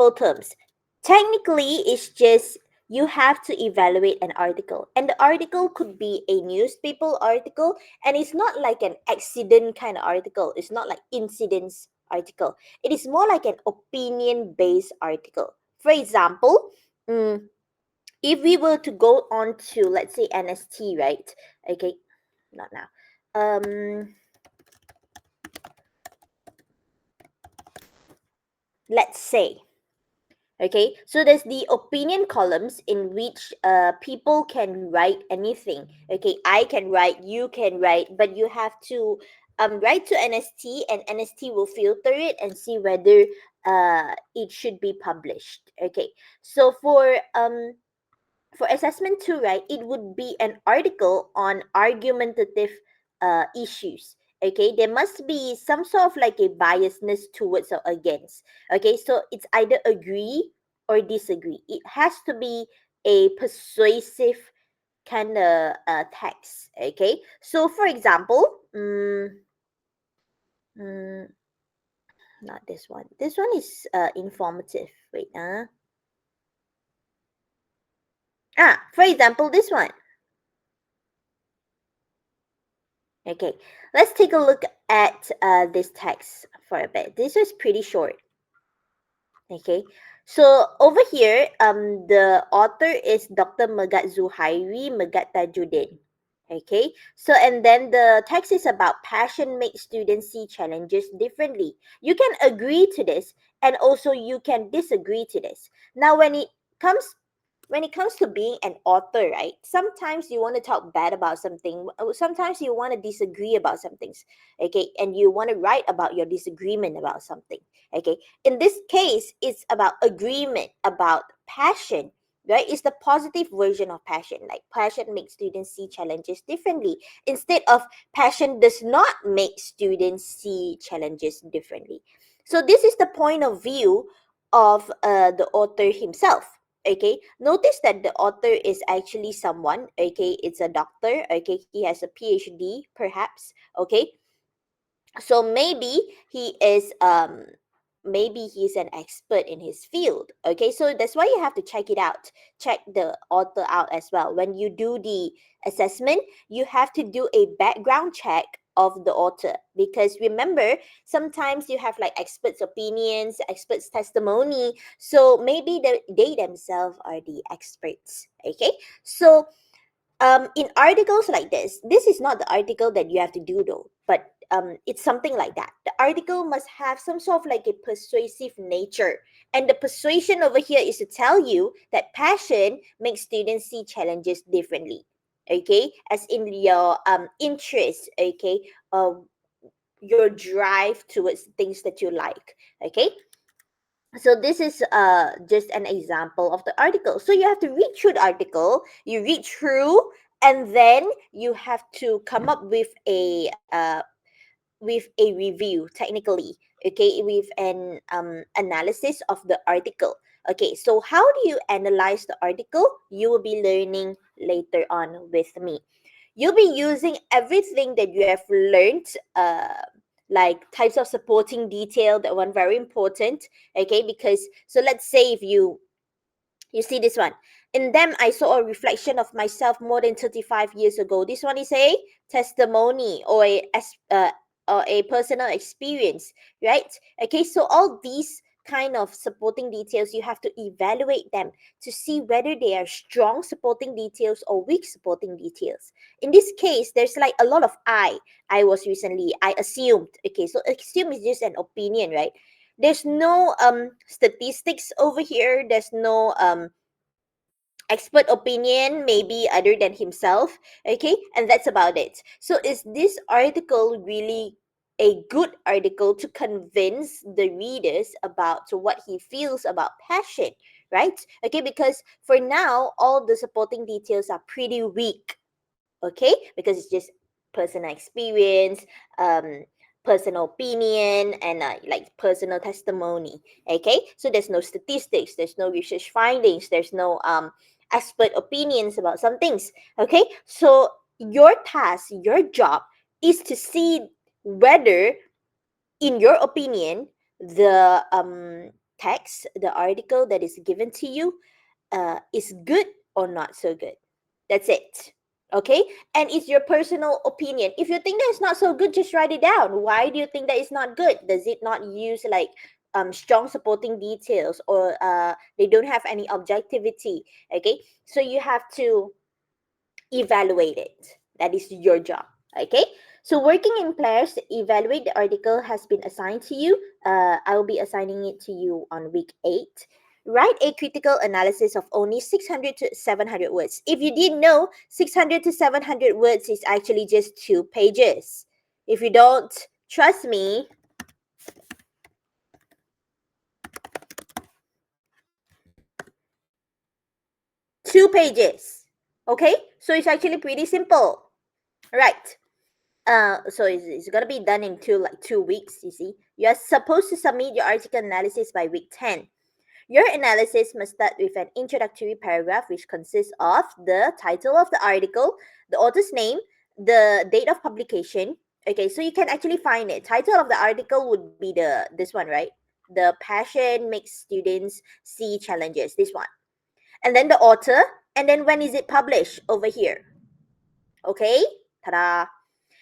simple terms. Technically, it's just you have to evaluate an article, and the article could be a newspaper article, and it's not like an accident kind of article. It's not like incidents article. It is more like an opinion based article. For example, if we were to go on to, let's say, NST, right? Okay, not now. Let's say, okay, so there's the opinion columns in which people can write anything. Okay, I can write, you can write, but you have to write to NST, and NST will filter it and see whether it should be published. Okay, so for assessment 2, right, it would be an article on argumentative issues. Okay, there must be some sort of like a biasness towards or against. Okay, so it's either agree or disagree. It has to be a persuasive kind of text. Okay, so for example, mm, not this one. This one is informative. Wait, for example, this one. Okay, let's take a look at this text for a bit. This is pretty short. Okay, so over here, the author is Dr. Megat Zuhairi Megat Tajuddin. Okay, so and then the text is about passion makes students see challenges differently. You can agree to this, and also you can disagree to this. Now, comes when it comes to being an author, right? Sometimes you want to talk bad about something. Sometimes you want to disagree about some things. Okay, and you want to write about your disagreement about something. Okay, in this case, it's about agreement, about passion, right? It's the positive version of passion. Like passion makes students see challenges differently, instead of passion does not make students see challenges differently. So this is the point of view of the author himself. Okay, notice that the author is actually someone. Okay, it's a doctor. Okay, he has a PhD perhaps. Okay, so maybe he's an expert in his field. Okay, so that's why you have to check it out, check the author out as well. When you do the assessment, you have to do a background check of the author, because remember, sometimes you have like experts opinions, experts testimony, so maybe they themselves are the experts. Okay, so in articles like this is not the article that you have to do though, but it's something like that. The article must have some sort of like a persuasive nature, and the persuasion over here is to tell you that passion makes students see challenges differently. Okay, as in your interest. Okay, uh, your drive towards things that you like. Okay, so this is just an example of the article. So you have to read through the article, you read through, and then you have to come up with a review technically. Okay, with an analysis of the article. Okay, so how do you analyze the article? You will be learning later on with me. You'll be using everything that you have learned, like types of supporting detail, that one very important. Okay, because so let's say if you see this one, in them I saw a reflection of myself more than 35 years ago. This one is a testimony, or a personal experience, right? Okay, so all these kind of supporting details, you have to evaluate them to see whether they are strong supporting details or weak supporting details. In this case, there's like a lot of I was recently, I assumed. Okay, so assume is just an opinion, right? There's no statistics over here. There's no expert opinion maybe other than himself. Okay, and that's about it. So is this article really a good article to convince the readers about what he feels about passion, right? Okay, because for now all the supporting details are pretty weak. Okay, because it's just personal experience, um personal opinion, and like personal testimony. Okay, so there's no statistics, there's no research findings, there's no expert opinions about some things. Okay, so your task, your job is to see whether, in your opinion, the text, the article that is given to you, is good or not so good. That's it. Okay? And it's your personal opinion. If you think that it's not so good, just write it down. Why do you think that it's not good? Does it not use like strong supporting details, or they don't have any objectivity? Okay? So you have to evaluate it. That is your job. Okay? So working in pairs, evaluate the article has been assigned to you. I will be assigning it to you on week 8. Write a critical analysis of only 600 to 700 words. If you didn't know, 600 to 700 words is actually just 2 pages. If you don't trust me, 2 pages. Okay? So it's actually pretty simple. Right. So it's gonna be done in 2 weeks. You see, you're supposed to submit your article analysis by week 10. Your analysis must start with an introductory paragraph, which consists of the title of the article, the author's name, the date of publication. Okay, so you can actually find it. Title of the article would be this one, right? The passion makes students see challenges. This one, and then the author, and then when is it published over here? Okay, ta-da!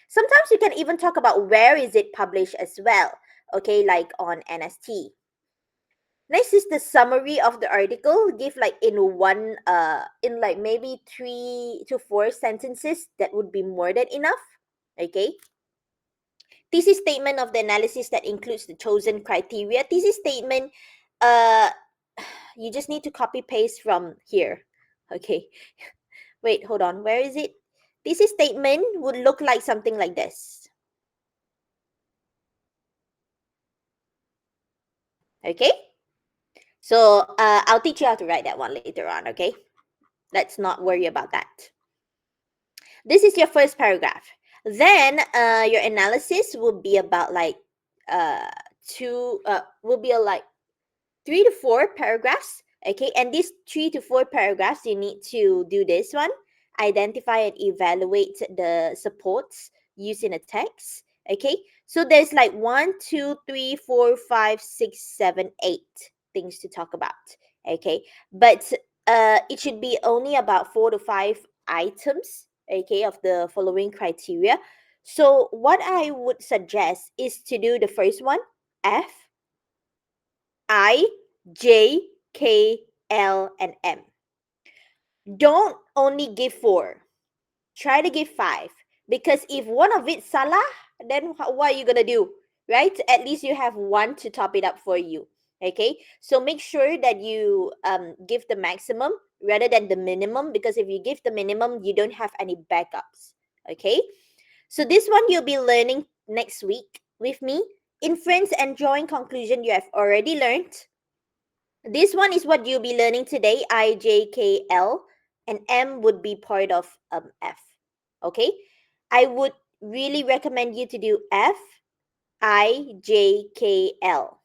Sometimes you can even talk about where is it published as well. Okay, like on NST. Next is the summary of the article. Give like in like maybe 3 to 4 sentences. That would be more than enough. Okay. Thesis statement of the analysis that includes the chosen criteria. Thesis statement, uh, you just need to copy paste from here. Okay. Wait, hold on. Where is it? Thesis statement would look like something like this. Okay. So I'll teach you how to write that one later on. Okay. Let's not worry about that. This is your first paragraph. Then your analysis will be about like two will be like 3 to 4 paragraphs. Okay, and these 3 to 4 paragraphs, you need to do this one: identify and evaluate the supports used in a text. Okay, so there's like 1, 2, 3, 4, 5, 6, 7, 8 things to talk about. Okay, but it should be only about 4 to 5 items. Okay, of the following criteria. So what I would suggest is to do the first one: F, I, J, K, L, and M. Don't only give 4. Try to give 5. Because if one of it salah, then what are you going to do? Right? At least you have one to top it up for you. Okay? So make sure that you give the maximum rather than the minimum. Because if you give the minimum, you don't have any backups. Okay? So this one you'll be learning next week with me. Inference and drawing conclusion you have already learned. This one is what you'll be learning today: I, J, K, L, and M would be part of F. Okay? I would really recommend you to do F, I, J, K, L.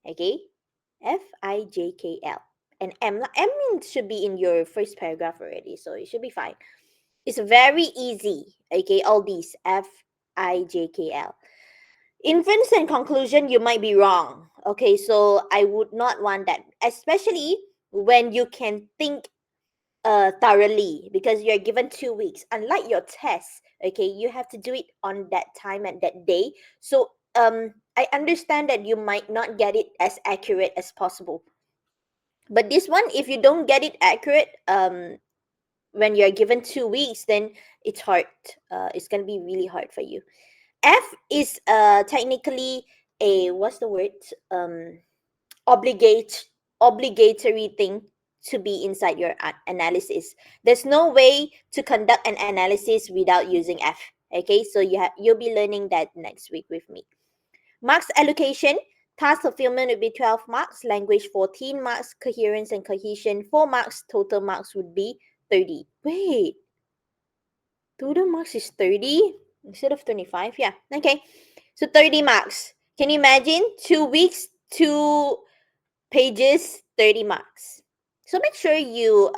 Okay? F, I, J, K, L. And M. M should be in your first paragraph already, so it should be fine. It's very easy. Okay? All these F, I, J, K, L. Inference and conclusion, you might be wrong. Okay, so I would not want that, especially when you can think thoroughly, because you're given 2 weeks. Unlike your test, okay, you have to do it on that time and that day. So I understand that you might not get it as accurate as possible. But this one, if you don't get it accurate, when you're given 2 weeks, then it's hard. It's gonna be really hard for you. F is technically a, what's the word? Obligate Obligatory thing to be inside your analysis. There's no way to conduct an analysis without using F. Okay, so you'll be learning that next week with me. Marks allocation. Task fulfillment would be 12 marks, language 14 marks, coherence and cohesion 4 marks, total marks would be 30. Wait, total marks is 30 instead of 25? Yeah, okay. So 30 marks. Can you imagine? 2 weeks, 2 pages, 30 marks. So make sure you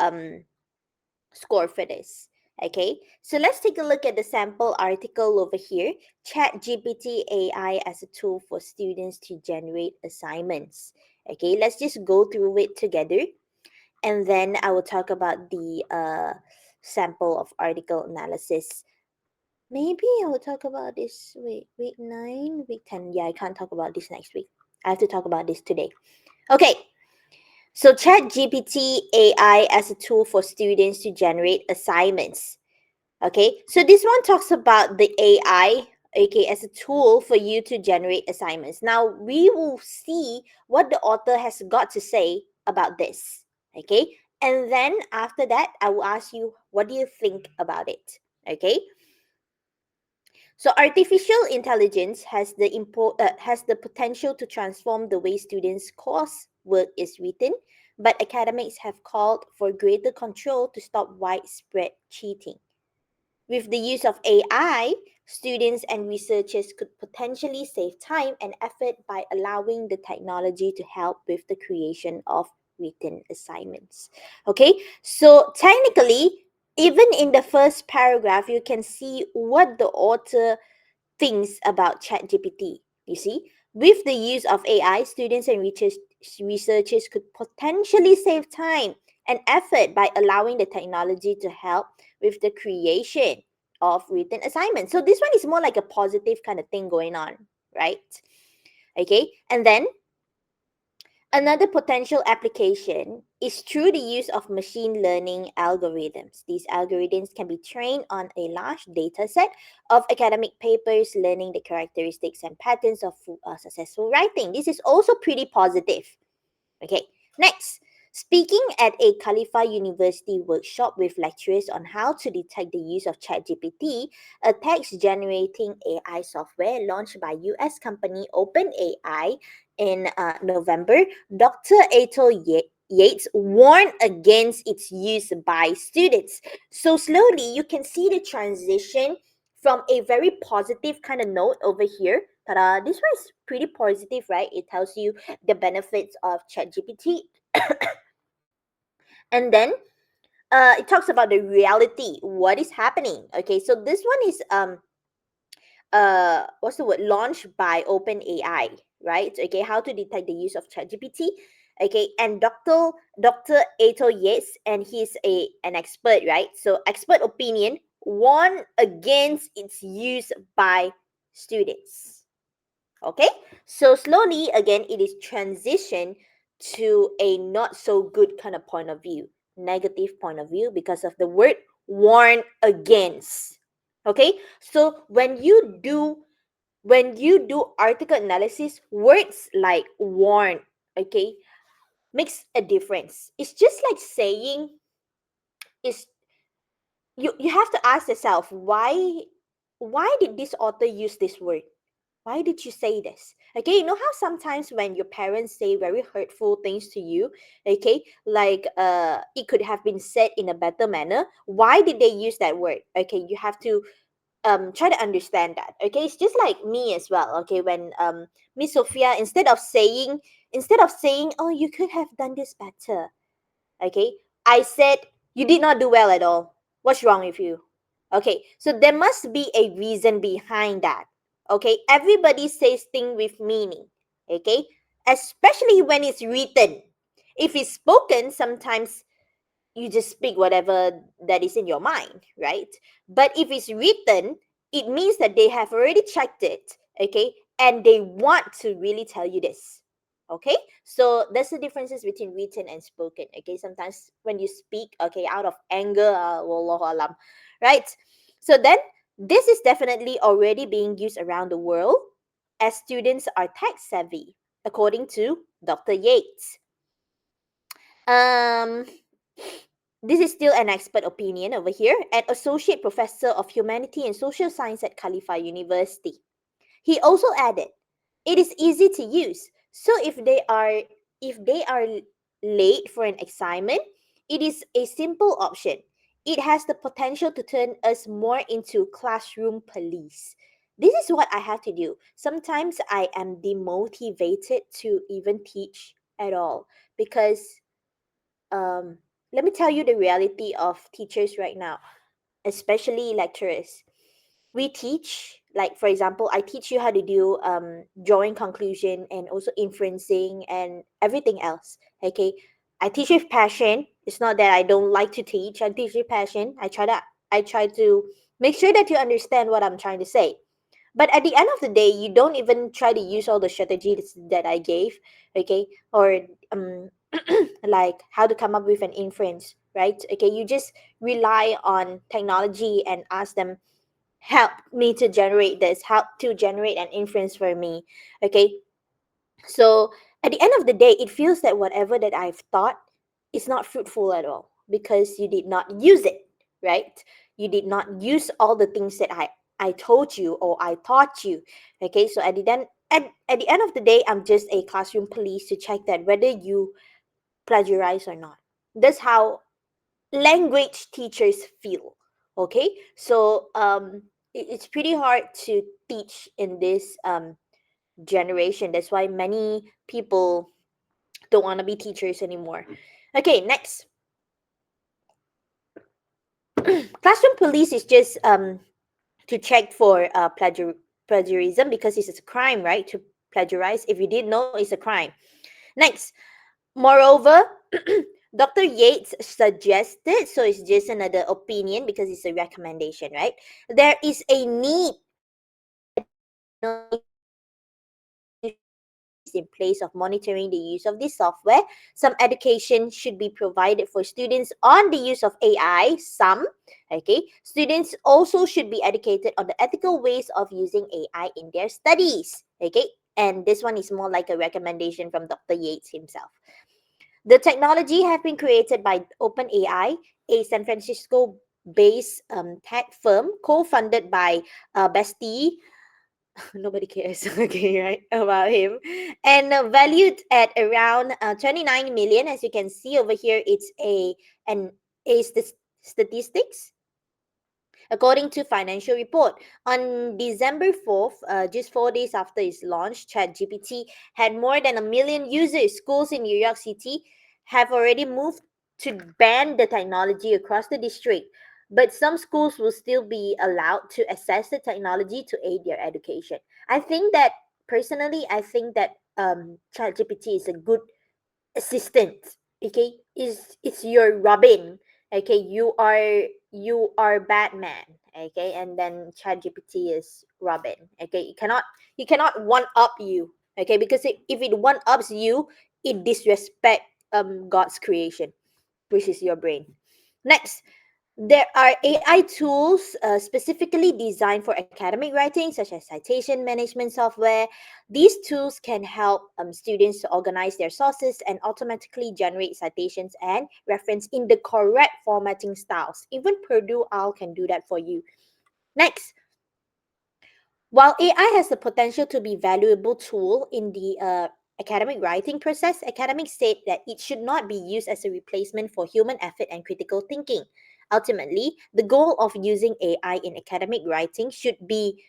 score for this. Okay, so let's take a look at the sample article over here. Chat GPT AI as a tool for students to generate assignments. Okay, let's just go through it together, and then I will talk about the sample of article analysis. Maybe I will talk about this week 9, week 10. Yeah, I can't talk about this next week. I have to talk about this today. Okay, so ChatGPT AI as a tool for students to generate assignments. Okay, so this one talks about the AI, okay, as a tool for you to generate assignments. Now we will see what the author has got to say about this. Okay, and then after that, I will ask you, what do you think about it? Okay, so artificial intelligence has the potential to transform the way students' coursework is written, but academics have called for greater control to stop widespread cheating. With the use of AI, students and researchers could potentially save time and effort by allowing the technology to help with the creation of written assignments. Okay, so technically, even in the first paragraph, you can see what the author thinks about ChatGPT. You see, with the use of AI, students and researchers could potentially save time and effort by allowing the technology to help with the creation of written assignments. So this one is more like a positive kind of thing going on, right? Okay, and then another potential application is through the use of machine learning algorithms. These algorithms can be trained on a large data set of academic papers, learning the characteristics and patterns of successful writing. This is also pretty positive. Okay, next. Speaking at a Khalifa University workshop with lecturers on how to detect the use of ChatGPT, a text generating AI software launched by US company OpenAI in November, Dr. Ato Yates warned against its use by students. So slowly you can see the transition from a very positive kind of note over here. Ta-da! This one is pretty positive, right? It tells you the benefits of ChatGPT. And then it talks about the reality, what is happening. Okay, so this one is what's the word, launched by OpenAI, right? Okay, how to detect the use of ChatGPT. Okay, and Dr. Ato Yates, and he's an expert, right? So expert opinion warn against its use by students. Okay, so slowly again it is transition to a not so good kind of point of view, negative point of view, because of the word warn against. Okay, so when you do article analysis, words like warn, okay, makes a difference. It's just like saying, is you have to ask yourself, why did this author use this word? Why did you say this? Okay, you know how sometimes when your parents say very hurtful things to you, okay, like it could have been said in a better manner. Why did they use that word? Okay, you have to try to understand that. Okay, it's just like me as well. Okay, when Miss Sophia, instead of saying, oh, you could have done this better, okay, I said, you did not do well at all. What's wrong with you? Okay, so there must be a reason behind that. Okay, everybody says things with meaning. Okay, especially when it's written. If it's spoken, sometimes you just speak whatever that is in your mind, right? But if it's written, it means that they have already checked it, okay, and they want to really tell you this. Okay, so that's the differences between written and spoken. Okay, sometimes when you speak, okay, out of anger, wallahu alam, right? So then this is definitely already being used around the world as students are tech savvy, according to Dr. Yates. um this is still an expert opinion over here, an associate professor of humanity and social science at Khalifa University. He also added, it is easy to use. So if they are late for an assignment, it is a simple option. It has the potential to turn us more into classroom police. This is what I have to do. Sometimes I am demotivated to even teach at all because um let me tell you the reality of teachers right now, especially lecturers. We teach, Like for example, I teach you how to do drawing conclusion and also inferencing and everything else. Okay, I teach with passion. It's not that I don't like to teach. I teach with passion. I try to make sure that you understand what I'm trying to say. But at the end of the day, you don't even try to use all the strategies that I gave, okay? Or like how to come up with an inference, right? Okay, you just rely on technology and ask them, help me to generate this, help to generate an inference for me, okay? So at the end of the day, it feels that whatever that I've taught is not fruitful at all because you did not use it, right? You did not use all the things that I told you or I taught you. Okay, so at the end of the day, I'm just a classroom police to check that whether you plagiarize or not. That's how language teachers feel. Okay, so it's pretty hard to teach in this generation. That's why many people don't want to be teachers anymore. Okay, next. Classroom police is just to check for plagiarism because it's a crime, right? To plagiarize. If you didn't know, it's a crime. Next. Moreover, Dr. Yates suggested, so it's just another opinion because it's a recommendation, right? There is a need in place of monitoring the use of this software. Some education should be provided for students on the use of AI. Some, okay, students also should be educated on the ethical ways of using AI in their studies. Okay, and this one is more like a recommendation from Dr. Yates himself. The technology have been created by OpenAI, a San Francisco-based tech firm co-funded by Bestie. Nobody cares, okay, right, about him, and valued at around 29 million. As you can see over here, it's an a statistics. According to financial report, on December 4th, just 4 days after its launch, ChatGPT had more than a million users. Schools in New York City have already moved to ban the technology across the district, but some schools will still be allowed to access the technology to aid their education. I think that personally, I think that ChatGPT is a good assistant. Okay, is it's your Robin. Okay, you are Batman. Okay, and then ChatGPT is Robin. Okay, you cannot one up you. Okay, because if it one ups you, it disrespect God's creation, which is your brain. Next, there are AI tools specifically designed for academic writing, such as citation management software. These tools can help students to organize their sources and automatically generate citations and reference in the correct formatting styles. Even Purdue OWL can do that for you. Next, while AI has the potential to be valuable tool in the academic writing process, academics said that it should not be used as a replacement for human effort and critical thinking. Ultimately, the goal of using AI in academic writing should be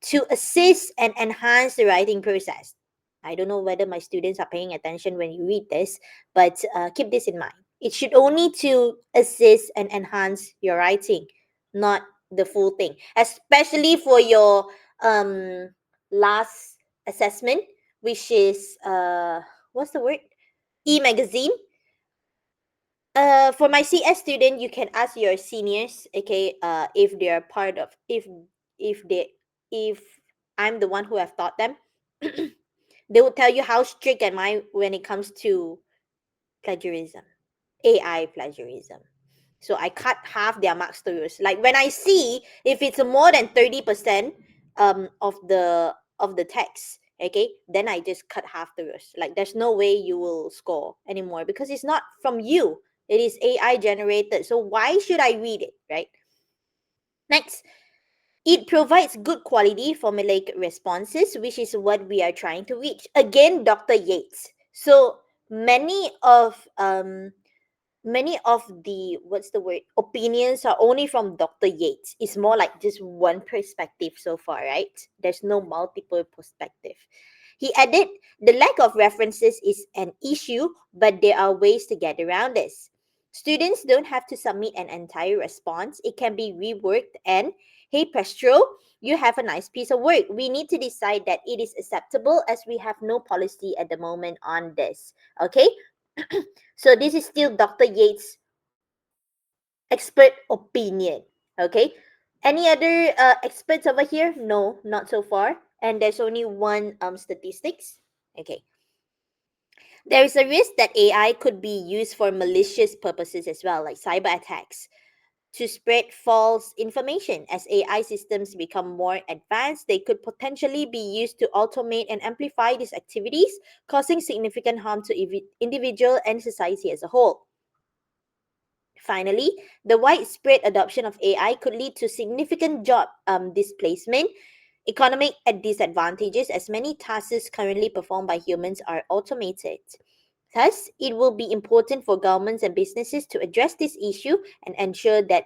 to assist and enhance the writing process. I don't know whether my students are paying attention when you read this, but keep this in mind. It should only to assist and enhance your writing, not the full thing. Especially for your um last assessment, which is what's the word, e-magazine. For my CS student, you can ask your seniors, okay, if they are part of, if they if I'm the one who have taught them. They will tell you how strict am I when it comes to plagiarism, AI plagiarism. So I cut half their marks to yours. Like when I see if it's more than 30% of the text, okay, then I just cut half to yours. Like there's no way you will score anymore because it's not from you. It is AI generated. So why should I read it, right? Next, it provides good quality formulaic responses, which is what we are trying to reach. Again, Dr. Yates. So many of the, what's the word, opinions are only from Dr. Yates. It's more like just one perspective so far, right? There's no multiple perspective. He added, the lack of references is an issue, but there are ways to get around this. Students don't have to submit an entire response. It can be reworked and hey Pestro, you have a nice piece of work. We need to decide that it is acceptable as we have no policy at the moment on this. Okay, so this is still Dr. Yates' expert opinion. Okay, any other experts over here? No, not so far. And there's only one statistics. Okay, there is a risk that AI could be used for malicious purposes as well, like cyber attacks, to spread false information. As AI systems become more advanced, they could potentially be used to automate and amplify these activities, causing significant harm to individual and society as a whole. Finally, the widespread adoption of AI could lead to significant job displacement, economic disadvantages, as many tasks currently performed by humans are automated. Thus, it will be important for governments and businesses to address this issue and ensure that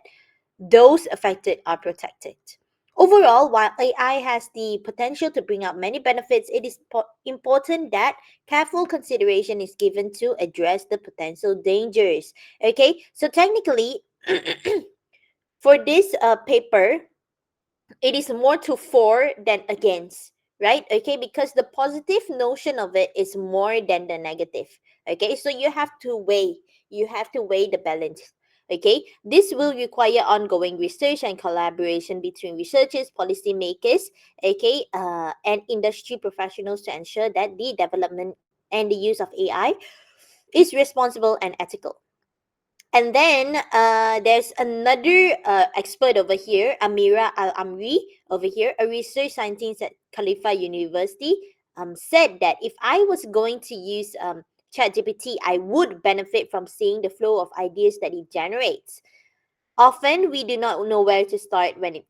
those affected are protected. Overall, while AI has the potential to bring out many benefits, it is important that careful consideration is given to address the potential dangers. Okay, so technically, for this paper, it is more to for than against, right? Okay, because the positive notion of it is more than the negative. Okay, so you have to weigh the balance. Okay, this will require ongoing research and collaboration between researchers, policymakers, okay, and industry professionals to ensure that the development and the use of AI is responsible and ethical. And then there's another expert over here, Amira Al Amri, over here, a research scientist at Khalifa University, said that if I was going to use ChatGPT, I would benefit from seeing the flow of ideas that it generates. Often we do not know where to start when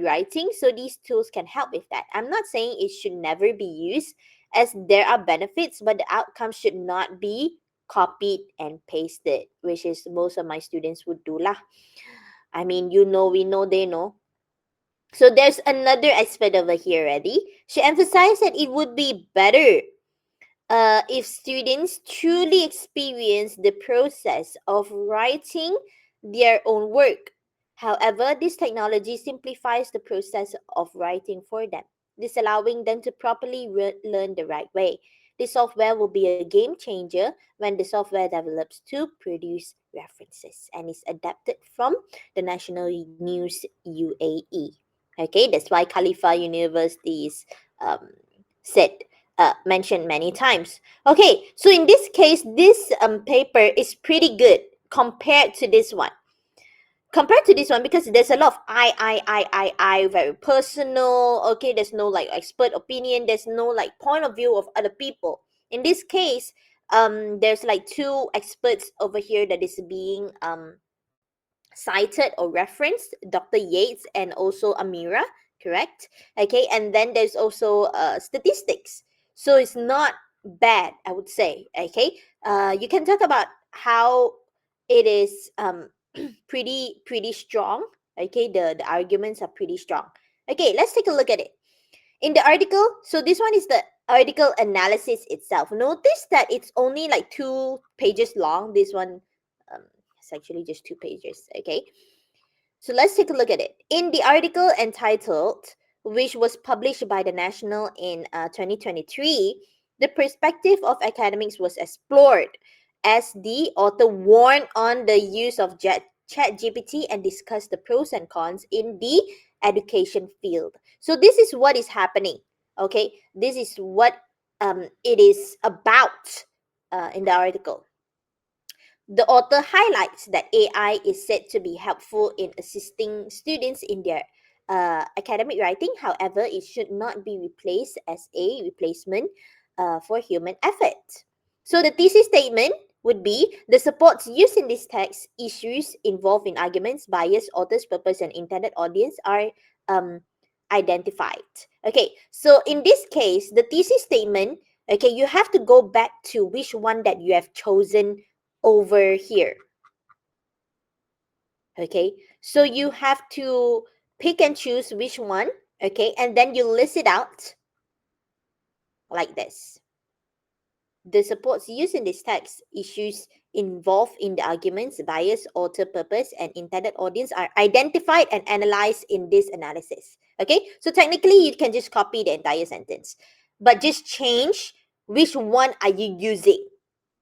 writing, so these tools can help with that. I'm not saying it should never be used, as there are benefits, but the outcome should not be copied and pasted, which is most of my students would do lah. I mean, we know, they know. So there's another aspect over here, ready? She emphasized that it would be better if students truly experience the process of writing their own work. However, this technology simplifies the process of writing for them, this allowing them to properly learn the right way. This software will be a game changer when the software develops to produce references and is adapted from the National News UAE. Okay, that's why Khalifa University is said mentioned many times. Okay, so in this case, this paper is pretty good compared to this one. Compared to this one, because there's a lot of I, very personal. Okay, there's no like expert opinion. There's no like point of view of other people. In this case, there's like two experts over here that is being cited or referenced, Dr. Yates and also Amira, correct? Okay, and then there's also statistics. So it's not bad, I would say. Okay, you can talk about how it is pretty strong. Okay, the arguments are pretty strong. Okay, let's take a look at it. In the article, so this one is the article analysis itself. Notice that it's only like 2 pages long. This one it's actually just 2 pages. Okay, so let's take a look at it. In the article entitled, which was published by the National in 2023, the perspective of academics was explored as the author warned on the use of ChatGPT and discussed the pros and cons in the education field. So this is what is happening. Okay, this is what it is about in the article. The author highlights that AI is said to be helpful in assisting students in their academic writing. However, it should not be replaced as a replacement for human effort. So the thesis statement would be the supports used in this text, issues involved in arguments, bias, author's purpose, and intended audience are um, identified. Okay, so in this case, the thesis statement, okay, you have to go back to which one that you have chosen over here. Okay, so you have to pick and choose which one. Okay, and then you list it out like this. The supports used in this text, issues involved in the arguments, bias, author, purpose, and intended audience are identified and analyzed in this analysis. Okay, so technically you can just copy the entire sentence, but just change which one are you using.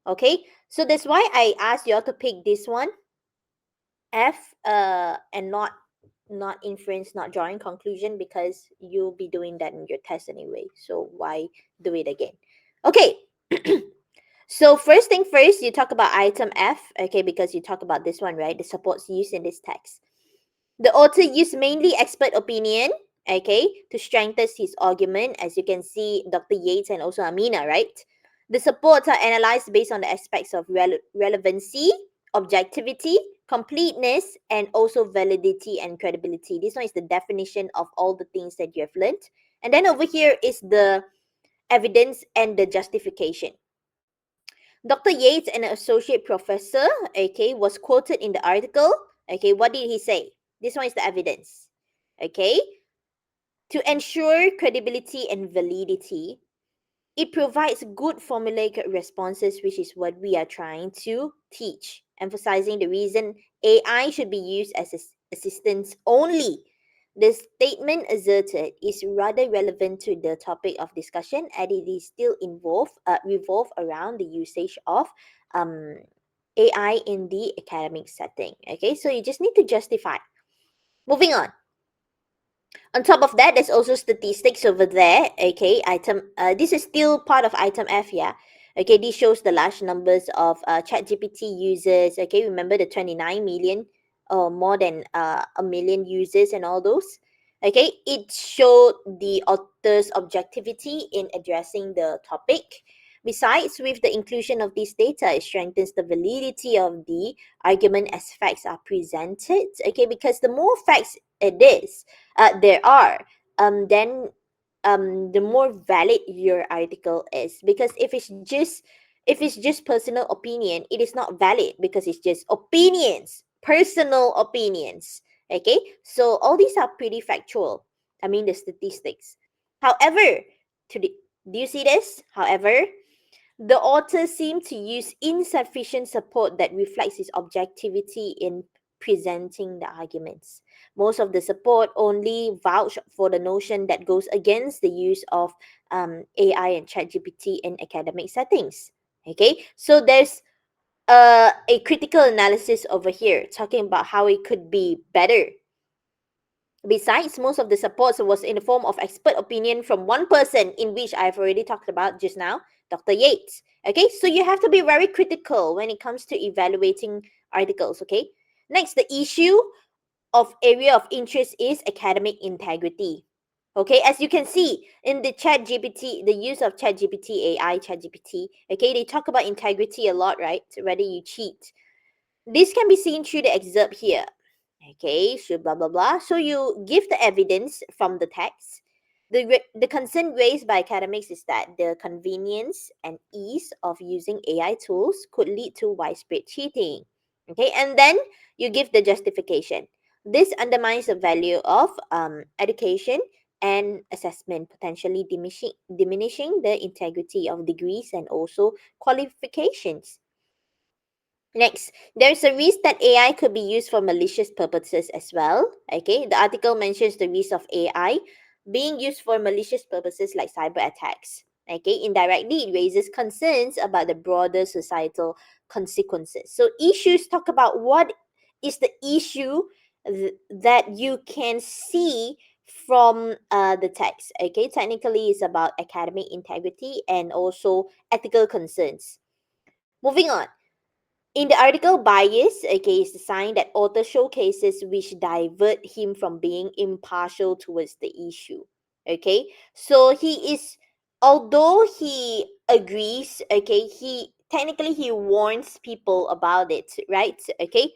Okay, so that's why I asked you all to pick this one, F, and not inference, not drawing conclusion, because you'll be doing that in your test anyway. So why do it again? Okay. So first thing first, you talk about item F, okay, because you talk about this one, right? The supports used in this text. The author used mainly expert opinion, okay, to strengthen his argument. As you can see, Dr. Yates and also Amina, right? The supports are analyzed based on the aspects of relevancy, objectivity, completeness, and also validity and credibility. This one is the definition of all the things that you have learned. And then over here is the evidence and the justification. Dr. Yates, an associate professor, okay, was quoted in the article. Okay, what did he say? This one is the evidence. Okay, to ensure credibility and validity, it provides good formulaic responses, which is what we are trying to teach, emphasizing the reason AI should be used as assistance only. The statement asserted is rather relevant to the topic of discussion, and it is still revolve around the usage of um, AI in the academic setting. Okay, so you just need to justify. Moving on. On top of that, there's also statistics over there. Okay, this is still part of item F, yeah. Okay, this shows the large numbers of ChatGPT users. Okay, remember the 29 million or more than a million users and all those. Okay, it showed the author's objectivity in addressing the topic. Besides, with the inclusion of this data, it strengthens the validity of the argument as facts are presented. Okay, because the more facts it is, there are, then the more valid your article is. Because if it's just personal opinion, it is not valid because it's just opinions, personal opinions. Okay, so all these are pretty factual. I mean the statistics. However, to the, do you see this? However, the author seemed to use insufficient support that reflects his objectivity in presenting the arguments. Most of the support only vouch for the notion that goes against the use of AI and ChatGPT in academic settings. Okay, so there's a critical analysis over here talking about how it could be better. Besides, most of the support was in the form of expert opinion from one person, in which I've already talked about just now, Dr. Yates. Okay, so you have to be very critical when it comes to evaluating articles. Okay, next, the issue of area of interest is academic integrity. Okay, as you can see in the chat GPT, the use of chat GPT, AI chat GPT, okay, they talk about integrity a lot, right? Whether you cheat. This can be seen through the excerpt here. Okay, so blah blah blah. So you give the evidence from the text. The concern raised by academics is that the convenience and ease of using AI tools could lead to widespread cheating. Okay, and then you give the justification. This undermines the value of education and assessment, potentially diminishing the integrity of degrees and also qualifications. Next, there's a risk that AI could be used for malicious purposes as well. Okay, the article mentions the risk of AI being used for malicious purposes like cyber attacks. Okay, indirectly, it raises concerns about the broader societal consequences. So, issues talk about what is the issue that you can see from the text. Okay, technically, it's about academic integrity and also ethical concerns. Moving on. In the article, bias, okay, is the sign that author showcases which divert him from being impartial towards the issue. Okay, so he is, although he agrees, okay, he technically he warns people about it, right? Okay,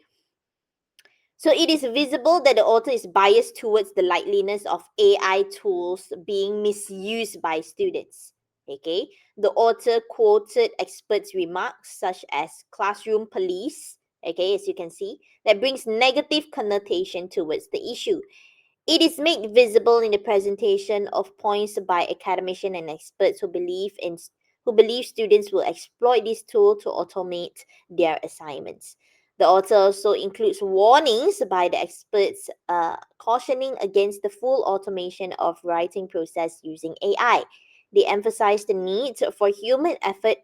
so it is visible that the author is biased towards the likeliness of AI tools being misused by students. Okay, the author quoted experts' remarks such as classroom police. Okay, as you can see, that brings negative connotation towards the issue. It is made visible in the presentation of points by academicians and experts who believe in who believe students will exploit this tool to automate their assignments. The author also includes warnings by the experts cautioning against the full automation of writing process using AI. They emphasize the need for human effort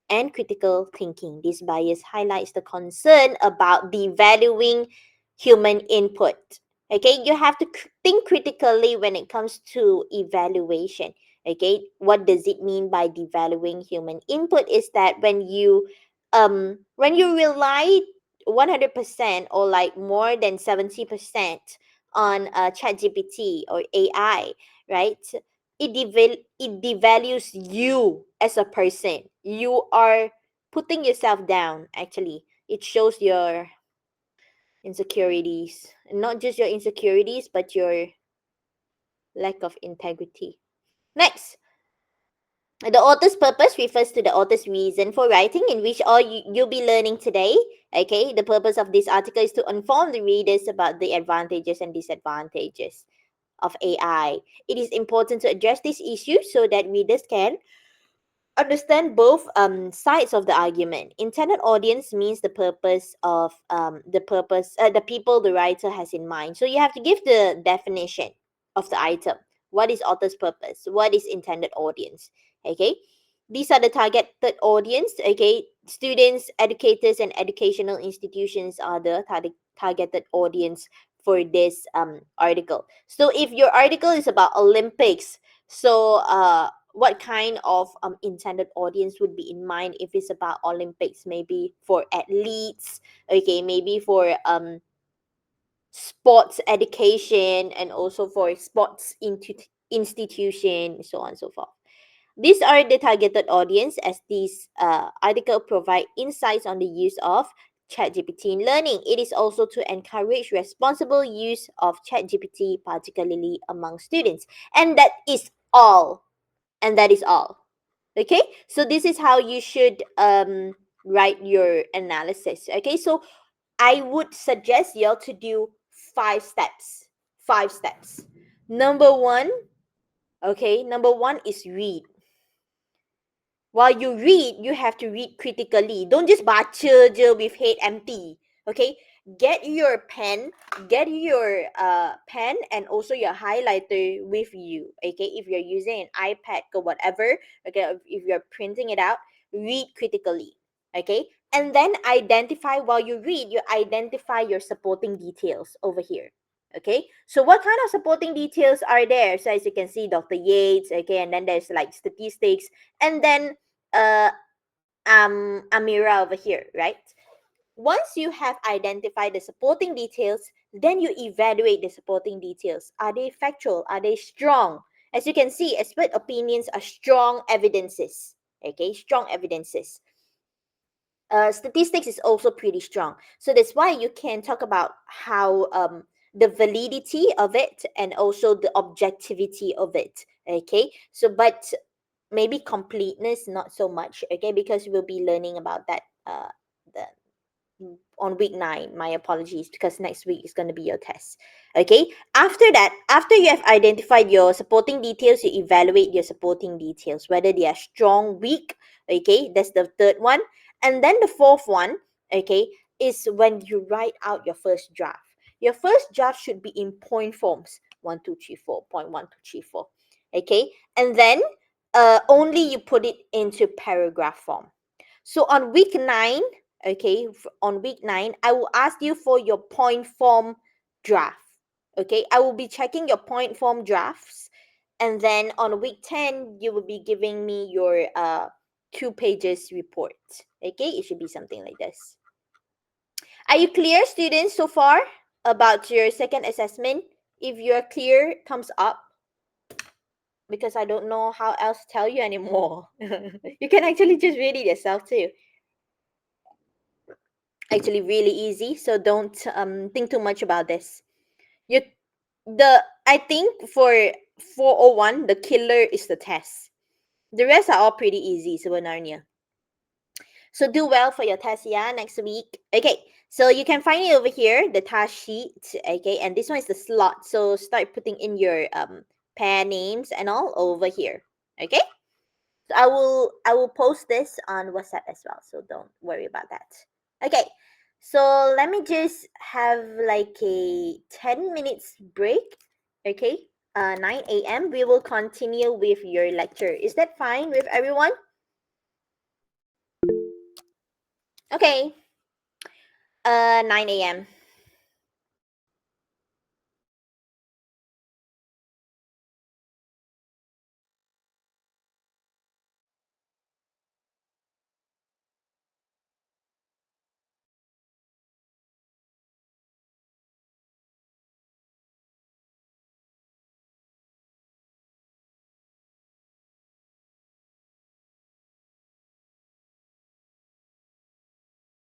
and critical thinking. This bias highlights the concern about devaluing human input. Okay, you have to think critically when it comes to evaluation. Okay, what does it mean by devaluing human input? Is that when you rely 100% or like more than 70% on ChatGPT or AI, right? It devalues you as a person. You are putting yourself down. Actually, it shows your insecurities, not just your insecurities, but your lack of integrity. Next, the author's purpose refers to the author's reason for writing, in which all you'll be learning today. Okay, the purpose of this article is to inform the readers about the advantages and disadvantages of AI. It is important to address these issues so that readers can understand both sides of the argument. Intended audience means the people the writer has in mind. So you have to give the definition of the item. What is author's purpose? What is intended audience? Okay, these are the targeted audience. Okay, students, educators, and educational institutions are the targeted audience for this article. So if your article is about Olympics, so what kind of intended audience would be in mind if it's about Olympics? Maybe for athletes, okay, maybe for sports education, and also for sports institution, so on and so forth. These are the targeted audience, as this article provide insights on the use of ChatGPT in learning. It is also to encourage responsible use of ChatGPT, particularly among students. And that is all. And that is all. Okay, so this is how you should write your analysis. Okay, so I would suggest y'all to do 5 steps. 5 steps. Number one, okay, number one is read. While you read, you have to read critically. Don't just baca je with head empty. Okay, get your pen and also your highlighter with you. Okay, if you're using an iPad or whatever, okay, if you're printing it out, read critically. Okay, and then identify, while you read, you identify your supporting details over here. Okay, so what kind of supporting details are there? So as you can see, Dr. Yates, okay, and then there's like statistics, and then uh Amira over here, right? Once you have identified the supporting details, then you evaluate the supporting details. Are they factual? Are they strong? As you can see, expert opinions are strong evidences. Okay, strong evidences. Statistics is also pretty strong. So that's why you can talk about how the validity of it and also the objectivity of it. Okay, so but maybe completeness not so much. Okay, because we'll be learning about that the on week 9. My apologies, because next week is going to be your test. Okay, after that, after you have identified your supporting details, you evaluate your supporting details, whether they are strong, weak. Okay, that's the third one. And then the fourth one, okay, is when you write out your first draft. Your first draft should be in point forms: 1 2 3 4 point 1 2 3 4. Okay, and then only you put it into paragraph form. So on week 9, okay, on week 9, I will ask you for your point form draft. Okay, I will be checking your point form drafts, and then on week 10, you will be giving me your 2 pages report. Okay, it should be something like this. Are you clear, students, so far about your second assessment? If you're clear, thumbs up, because I don't know how else to tell you anymore. You can actually just read it yourself too. Actually, really easy, so don't think too much about this. You the I think for 401, the killer is the test. The rest are all pretty easy sebenarnya. So do well for your test, yeah, next week. Okay, so you can find it over here, the task sheet. Okay, and this one is the slot. So start putting in your pair names and all over here. Okay, So I will post this on WhatsApp as well. So don't worry about that. Okay. So let me just have like a 10 minutes break. Okay. 9 a.m. We will continue with your lecture. Is that fine with everyone? Okay. 9 a.m.